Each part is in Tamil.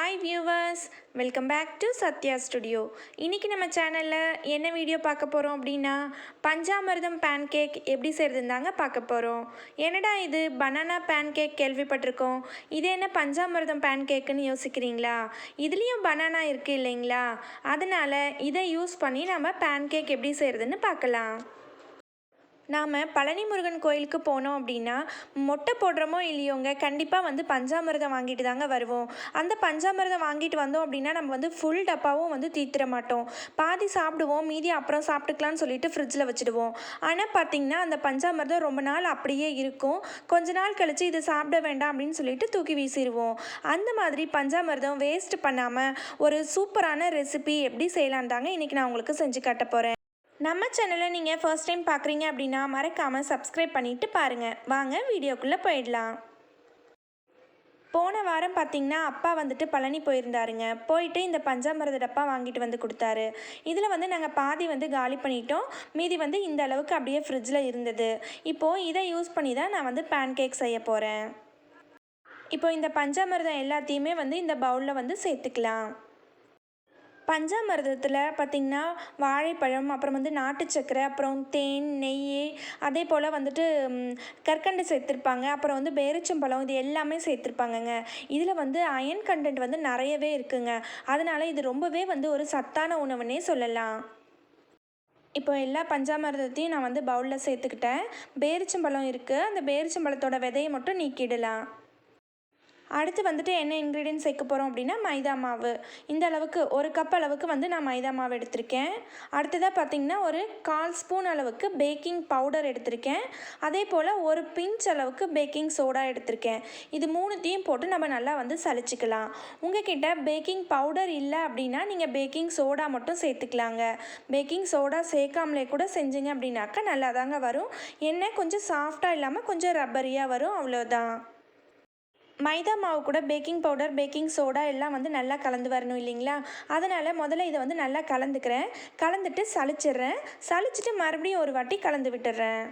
Hi viewers, welcome back to Sathya studio. இன்றைக்கி நம்ம சேனலில் என்ன வீடியோ பார்க்க போகிறோம் அப்படின்னா, பஞ்சாமிர்தம் பேன் கேக் எப்படி செய்கிறதுன்னு தாங்க பார்க்க போகிறோம். என்னடா இது பனானா பேன் கேக் கேள்விப்பட்டிருக்கோம், இது என்ன பஞ்சாமிர்தம் பேன் கேக்குன்னு யோசிக்கிறீங்களா? இதுலேயும் பனானா இருக்குது இல்லைங்களா? அதனால் இதை யூஸ் பண்ணி நம்ம பேன் கேக் எப்படி செய்கிறதுன்னு பார்க்கலாம். நாம் பழனி முருகன் கோயிலுக்கு போனோம் அப்படின்னா மொட்டை போடுறோமோ இல்லையோங்க, கண்டிப்பாக பஞ்சாமிர்தம் வாங்கிட்டு தாங்க வருவோம். அந்த பஞ்சாமிர்தம் வாங்கிட்டு வந்தோம் அப்படின்னா நம்ம ஃபுல் டப்பாவும் தீர்த்திட மாட்டோம். பாதி சாப்பிடுவோம், மீதி அப்புறம் சாப்பிட்டுக்கலான்னு சொல்லிட்டு ஃப்ரிட்ஜில் வச்சுடுவோம். ஆனால் பார்த்திங்கன்னா அந்த பஞ்சாமிர்தம் ரொம்ப நாள் அப்படியே இருக்கும். கொஞ்ச நாள் கழித்து இது சாப்பிட வேண்டாம் அப்படின்னு சொல்லிட்டு தூக்கி வீசிடுவோம். அந்த மாதிரி பஞ்சாமிர்தம் வேஸ்ட் பண்ணாமல் ஒரு சூப்பரான ரெசிபி எப்படி செய்யலான்னு தாங்க இன்றைக்கி நான் உங்களுக்கு செஞ்சு காட்ட போகிறேன். நம்ம சேனலை நீங்கள் ஃபர்ஸ்ட் டைம் பார்க்குறீங்க அப்படின்னா மறக்காமல் சப்ஸ்கிரைப் பண்ணிவிட்டு பாருங்கள். வாங்க வீடியோக்குள்ளே போயிடலாம். போன வாரம் பார்த்திங்கன்னா அப்பா பழனி போயிருந்தாருங்க. போயிட்டு இந்த பஞ்சாமிர்த டப்பா வாங்கிட்டு கொடுத்தாரு. இதில் நாங்கள் பாதி காலி பண்ணிட்டோம். மீதி இந்த அளவுக்கு அப்படியே ஃப்ரிட்ஜில் இருந்தது. இப்போது இதை யூஸ் பண்ணி தான் நான் பேன் கேக் செய்ய போகிறேன். இப்போ இந்த பஞ்சாமிர்தம் எல்லாத்தையுமே இந்த பவுலில் சேர்த்துக்கலாம். பஞ்சாமிர்தத்தில் பார்த்திங்கன்னா வாழைப்பழம், அப்புறம் நாட்டு சர்க்கரை, அப்புறம் தேன், நெய், அதே போல் கற்கண்டு சேர்த்துருப்பாங்க. அப்புறம் பேரிச்சம்பழம், இது எல்லாமே சேர்த்துருப்பாங்கங்க. இதில் அயன் கண்டென்ட் நிறையவே இருக்குங்க. அதனால் இது ரொம்பவே ஒரு சத்தான உணவுன்னே சொல்லலாம். இப்போ எல்லா பஞ்சாமிர்தத்தையும் நான் பவுலில் சேர்த்துக்கிட்டேன். பேரிச்சம்பழம் இருக்குது, அந்த பேரிச்சம்பழத்தோட விதையை மட்டும் நீக்கிடலாம். அடுத்து என்ன இன்க்ரீடியன்ட் சேர்க்க போகிறோம் அப்படின்னா மைதா மாவு. இந்த அளவுக்கு ஒரு கப் அளவுக்கு நான் மைதா மாவு எடுத்திருக்கேன். அடுத்ததாக பார்த்திங்கன்னா ஒரு 1/4 ஸ்பூன் அளவுக்கு பேக்கிங் பவுடர் எடுத்திருக்கேன். அதே போல் ஒரு பிஞ்ச் அளவுக்கு பேக்கிங் சோடா எடுத்திருக்கேன். இது மூணுத்தையும் போட்டு நம்ம நல்லா சலிச்சிக்கலாம். உங்ககிட்ட பேக்கிங் பவுடர் இல்லை அப்படின்னா நீங்கள் பேக்கிங் சோடா மட்டும் சேர்த்துக்கலாங்க. பேக்கிங் சோடா சேர்க்காமலே கூட செஞ்சிங்க அப்படின்னாக்கா நல்லா தாங்க வரும். என்ன கொஞ்சம் சாஃப்டாக இல்லாமல் கொஞ்சம் ரப்பரியாக வரும், அவ்வளோதான். மைதா மாவு கூட பேக்கிங் பவுடர், பேக்கிங் சோடா எல்லாம் நல்லா கலந்து வரணும் இல்லைங்களா? அதனால் முதல்ல இதை நல்லா கலந்துக்கிறேன். கலந்துட்டு சலிச்சிட்றேன். சலிச்சிட்டு மறுபடியும் ஒரு வாட்டி கலந்து விட்டுறேன்.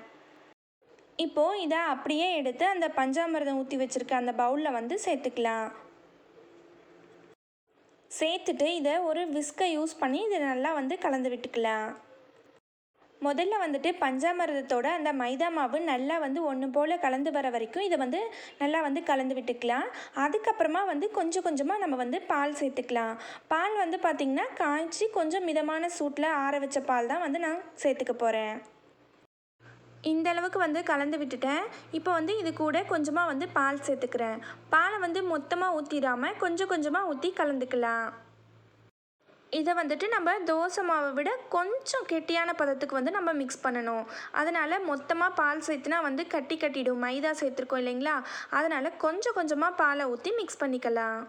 இப்போது இதை அப்படியே எடுத்து அந்த பஞ்சாமிர்தம் ஊற்றி வச்சுருக்க அந்த பவுலில் சேர்த்துக்கலாம். சேர்த்துட்டு இதை ஒரு விஸ்கை யூஸ் பண்ணி இதை நல்லா கலந்து விட்டுக்கலாம். முதல்ல பஞ்சாமிர்தத்தோட அந்த மைதா மாவு நல்லா ஒன்று போல் கலந்து வர வரைக்கும் இதை நல்லா கலந்து விட்டுக்கலாம். அதுக்கப்புறமா கொஞ்சம் கொஞ்சமாக நம்ம பால் சேர்த்துக்கலாம். பால் பார்த்திங்கன்னா காய்ச்சி கொஞ்சம் மிதமான சூட்டில் ஆற வச்ச பால் தான் நான் சேர்த்துக்க போகிறேன். இந்த அளவுக்கு கலந்து விட்டுட்டேன். இப்போ இது கூட கொஞ்சமாக பால் சேர்த்துக்கிறேன். பாலை மொத்தமாக ஊற்றிடாமல் கொஞ்சம் கொஞ்சமாக ஊற்றி கலந்துக்கலாம். இதை நம்ம தோசை மாவை விட கொஞ்சம் கெட்டியான பதத்துக்கு நம்ம மிக்ஸ் பண்ணணும். அதனால் மொத்தமாக பால் சேர்த்துனா கட்டிடும். மைதா சேர்த்துருக்கோம் இல்லைங்களா? அதனால் கொஞ்சம் கொஞ்சமாக பாலை ஊற்றி மிக்ஸ் பண்ணிக்கலாம்.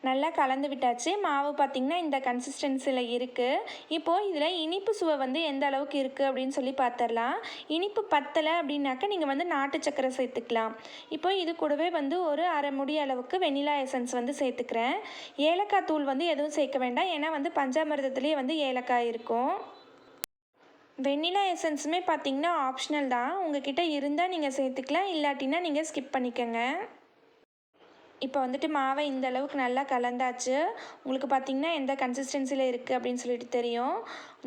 நல்லா கலந்து விட்டாச்சு. மாவு பார்த்திங்கன்னா இந்த கன்சிஸ்டன்சியில் இருக்குது. இப்போது இதில் இனிப்பு சுவை எந்த அளவுக்கு இருக்குது அப்படின்னு சொல்லி பார்த்துடலாம். இனிப்பு பத்தலை அப்படின்னாக்கா நீங்கள் நாட்டு சக்கரை சேர்த்துக்கலாம். இப்போ இது கூடவே ஒரு அரை முடி அளவுக்கு வெனிலா எசன்ஸ் சேர்த்துக்கிறேன். ஏலக்காய் தூள் எதுவும் சேர்க்க வேண்டாம், ஏன்னா பஞ்சாமிர்தத்துலேயே ஏலக்காய் இருக்கும். வெண்ணிலா எசன்ஸுமே பார்த்திங்கன்னா ஆப்ஷனல் தான். உங்ககிட்ட இருந்தால் நீங்கள் சேர்த்துக்கலாம், இல்லாட்டினா நீங்கள் ஸ்கிப் பண்ணிக்கோங்க. இப்போ மாவை இந்த அளவுக்கு நல்லா கலந்தாச்சு. உங்களுக்கு பார்த்திங்கன்னா எந்த கன்சிஸ்டன்சியில் இருக்குது அப்படின்னு சொல்லிட்டு தெரியும்.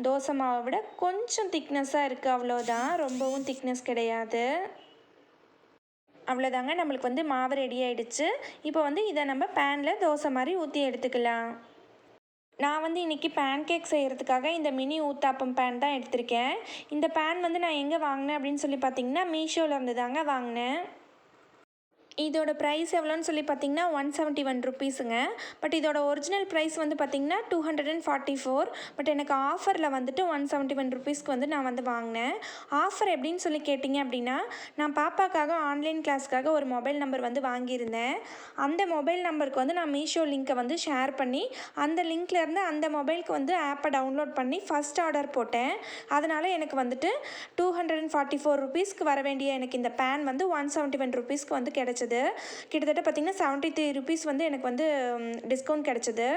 தோசை மாவை விட கொஞ்சம் திக்னஸாக இருக்குது, அவ்வளோதான். ரொம்பவும் திக்னஸ் கிடையாது. அவ்வளோதாங்க, நம்மளுக்கு மாவு ரெடி ஆகிடுச்சு. இப்போ இதை நம்ம பேனில் தோசை மாதிரி ஊற்றி எடுத்துக்கலாம். நான் இன்றைக்கி பேன் கேக் செய்கிறதுக்காக இந்த மினி ஊத்தாப்பம் பேன் தான் எடுத்திருக்கேன். இந்த பேன் நான் எங்கே வாங்கினேன் அப்படின்னு சொல்லி பார்த்திங்கன்னா மீஷோவில் இருந்து தாங்க வாங்கினேன். இதோட ப்ரைஸ் எவ்வளோன்னு சொல்லி பார்த்தீங்கன்னா 171 ருபீஸுங்க. பட் இதோட ஒரிஜினல் ப்ரைஸ் வந்து பார்த்தீங்கன்னா 244. பட் எனக்கு ஆஃபரில் வந்துட்டு 171 ருபீஸ்க்கு வந்து நான் வந்து வாங்கினேன். ஆஃபர் எப்படின்னு சொல்லி கேட்டிங்க அப்படின்னா, நான் பாப்பாக்காக ஆன்லைன் கிளாஸ்க்காக ஒரு மொபைல் நம்பர் வந்து வாங்கியிருந்தேன். அந்த மொபைல் நம்பருக்கு வந்து நான் மீஷோ லிங்க்கை வந்து ஷேர் பண்ணி அந்த லிங்க்லேருந்து அந்த மொபைலுக்கு வந்து ஆப்பை டவுன்லோட் பண்ணி ஃபஸ்ட் ஆர்டர் போட்டேன். அதனால் எனக்கு வந்துட்டு 244 ருபீஸ்க்கு வர வேண்டிய எனக்கு இந்த பேன் வந்து 171 ருபீஸ்க்கு வந்து கிடச்சிது. கிட்டத்தட்ட பார்த்திங்கன்னா 73 ருபீஸ் வந்து எனக்கு வந்து டிஸ்கவுண்ட் கிடச்சிது.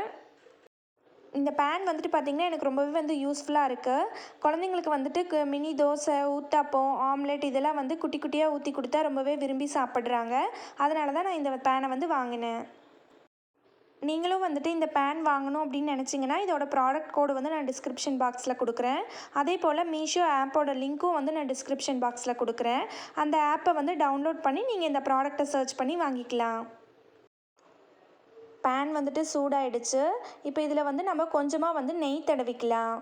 இந்த பேன் வந்துட்டு பார்த்திங்கன்னா எனக்கு ரொம்பவே வந்து யூஸ்ஃபுல்லாக இருக்குது. குழந்தைங்களுக்கு வந்துட்டு மினி தோசை, ஊத்தாப்பம், ஆம்லெட் இதெல்லாம் வந்து குட்டி குட்டியாக ஊற்றி கொடுத்தா ரொம்பவே விரும்பி சாப்பிட்றாங்க. அதனால தான் நான் இந்த பேனை வந்து வாங்கினேன். நீங்களும் வந்துட்டு இந்த பேன் வாங்கணும் அப்படின்னு நினச்சிங்கன்னா இதோட ப்ராடக்ட் கோடு வந்து நான் டிஸ்கிரிப்ஷன் பாக்ஸில் கொடுக்குறேன். அதே போல் மீஷோ ஆப்போட லிங்க்கும் வந்து நான் டிஸ்கிரிப்ஷன் பாக்ஸில் கொடுக்குறேன். அந்த ஆப்பை வந்து டவுன்லோட் பண்ணி நீங்கள் இந்த ப்ராடக்டை சர்ச் பண்ணி வாங்கிக்கலாம். பேன் வந்துட்டு சூடாயிடுச்சு. இப்போ இதில் வந்து நம்ம கொஞ்சமாக வந்து நெய் தடவிக்கலாம்.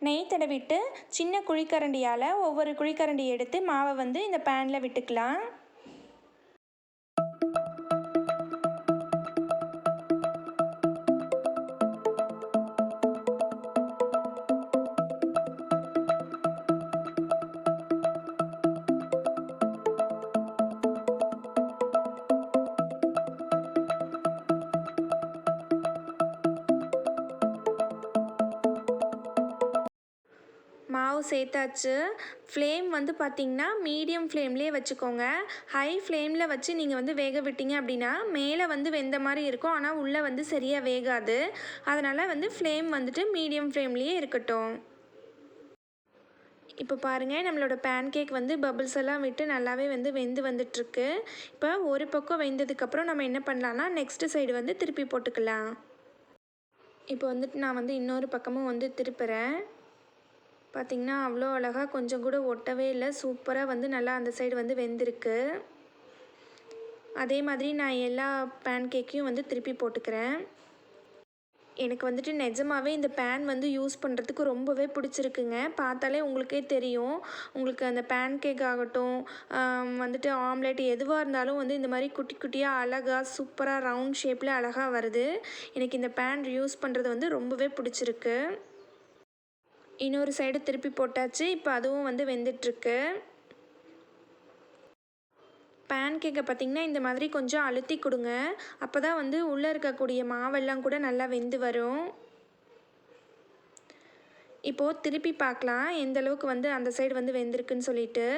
நெய் தடவிட்டு சின்ன குழிக்கரண்டியால் ஒவ்வொரு குழிக்கரண்டி எடுத்து மாவை வந்து இந்த பேனில் விட்டுக்கலாம். மாவு சேர்த்தாச்சு. ஃப்ளேம் வந்து பார்த்திங்கன்னா மீடியம் ஃப்ளேம்லேயே வச்சுக்கோங்க. ஹை ஃப்ளேமில் வச்சு நீங்கள் வந்து வேக விட்டீங்க அப்படின்னா மேலே வந்து வெந்த மாதிரி இருக்கும், ஆனால் உள்ளே வந்து சரியாக வேகாது. அதனால் வந்து ஃப்ளேம் வந்துட்டு மீடியம் ஃப்ளேம்லேயே இருக்கட்டும். இப்போ பாருங்கள், நம்மளோட பேன் கேக் வந்து பபிள்ஸ் எல்லாம் விட்டு நல்லாவே வந்து வெந்து வந்துட்டுருக்கு. இப்போ ஒரு பக்கம் வெந்ததுக்கப்புறம் நம்ம என்ன பண்ணலான்னா நெக்ஸ்ட்டு சைடு வந்து திருப்பி போட்டுக்கலாம். இப்போ வந்துட்டு நான் வந்து இன்னொரு பக்கமும் வந்து திருப்புறேன். பார்த்திங்கன்னா அவ்வளோ அழகாக கொஞ்சம் கூட ஒட்டவே இல்லை. சூப்பராக வந்து நல்லா அந்த சைடு வந்து வெந்திருக்கு. அதே மாதிரி நான் எல்லா பேன் கேக்கையும் வந்து திருப்பி போட்டுக்கிறேன். எனக்கு வந்துட்டு நிஜமாகவே இந்த பேன் வந்து யூஸ் பண்ணுறதுக்கு ரொம்பவே பிடிச்சிருக்குங்க. பார்த்தாலே உங்களுக்கே தெரியும். உங்களுக்கு அந்த பேன் கேக் ஆகட்டும், வந்துட்டு ஆம்லெட் எதுவாக இருந்தாலும் வந்து இந்த மாதிரி குட்டி குட்டியாக அழகாக சூப்பராக ரவுண்ட் ஷேப்பில் அழகாக வருது. எனக்கு இந்த பேன் யூஸ் பண்ணுறது வந்து ரொம்பவே பிடிச்சிருக்கு. இன்னொரு சைடு திருப்பி போட்டாச்சு. இப்போ அதுவும் வந்து வெந்துட்டுருக்கு. பேன் கேக்கை பார்த்திங்கன்னா இந்த மாதிரி கொஞ்சம் அழுத்தி கொடுங்க. அப்போ தான் வந்து உள்ளே இருக்கக்கூடிய மாவெல்லாம் கூட நல்லா வெந்து வரும். இப்போது திருப்பி பார்க்கலாம் எந்த அளவுக்கு வந்து அந்த சைடு வந்து வெந்திருக்குன்னு சொல்லிட்டு.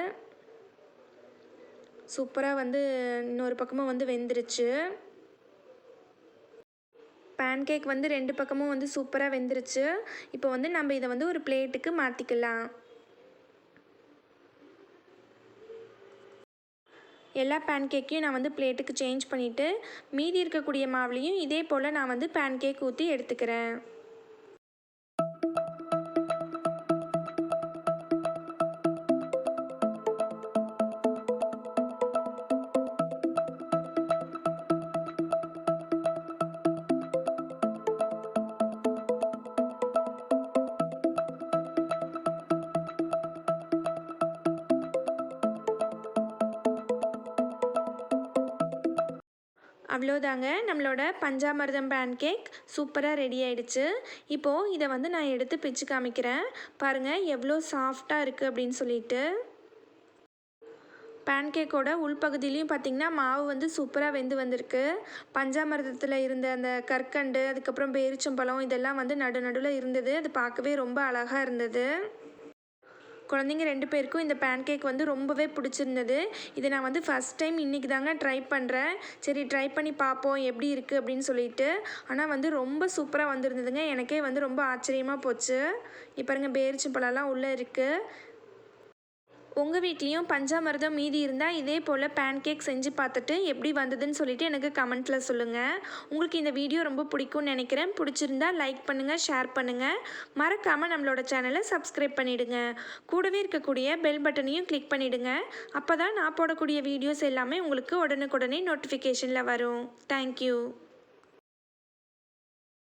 சூப்பராக வந்து இன்னொரு பக்கமும் வந்து வெந்துருச்சு. பேன் கேக் வந்து 2 பக்கமும் வந்து சூப்பராக வெந்துருச்சு. இப்போ வந்து நம்ம இதை வந்து ஒரு பிளேட்டுக்கு மாற்றிக்கலாம். எல்லா பேன் கேக்கையும் நான் வந்து பிளேட்டுக்கு சேஞ்ச் பண்ணிவிட்டு மீதி இருக்கக்கூடிய மாவுலையும் இதே போல் நான் வந்து பேன் கேக் ஊற்றி எடுத்துக்கிறேன். அவ்வளோதாங்க, நம்மளோட பஞ்சாமிர்தம் பேன் கேக் சூப்பராக ரெடி ஆகிடுச்சு. இப்போது இதை வந்து நான் எடுத்து பிச்சு காமிக்கிறேன். பாருங்கள் எவ்வளோ சாஃப்டாக இருக்குது அப்படின்னு சொல்லிட்டு. பேன் கேக்கோட உள்பகுதியிலையும் பார்த்திங்கன்னா மாவு வந்து சூப்பராக வெந்து வந்திருக்கு. பஞ்சாமிர்தத்தில் இருந்த அந்த கற்கண்டு, அதுக்கப்புறம் பேரிச்சம்பழம் இதெல்லாம் வந்து நடுவில் இருந்தது. அது பார்க்கவே ரொம்ப அழகாக இருந்தது. குழந்தைங்க 2 பேருக்கும் இந்த பேன் கேக் வந்து ரொம்பவே பிடிச்சிருந்தது. இதை நான் வந்து ஃபஸ்ட் டைம் இன்றைக்கி தாங்க ட்ரை பண்ணுறேன். சரி ட்ரை பண்ணி பார்ப்போம் எப்படி இருக்குது அப்படின்னு சொல்லிட்டு. ஆனால் வந்து ரொம்ப சூப்பராக வந்திருந்ததுங்க. எனக்கே வந்து ரொம்ப ஆச்சரியமாக போச்சு. இப்போ பாருங்க பேரிச்சம்பழம்லாம் உள்ளே இருக்குது. உங்கள் வீட்லேயும் பஞ்சாமிர்தம் மீதி இருந்தால் இதே போல் பேன் கேக் செஞ்சு பார்த்துட்டு எப்படி வந்ததுன்னு சொல்லிட்டு எனக்கு கமெண்ட்டில் சொல்லுங்கள். உங்களுக்கு இந்த வீடியோ ரொம்ப பிடிக்கும்னு நினைக்கிறேன். பிடிச்சிருந்தா லைக் பண்ணுங்கள், ஷேர் பண்ணுங்கள். மறக்காமல் நம்மளோட சேனலை சப்ஸ்கிரைப் பண்ணிவிடுங்க. கூடவே இருக்கக்கூடிய பெல் பட்டனையும் கிளிக் பண்ணிவிடுங்க. அப்போ தான் நான் போடக்கூடிய வீடியோஸ் எல்லாமே உங்களுக்கு உடனுக்குடனே நோட்டிஃபிகேஷனில் வரும். தேங்க்யூ.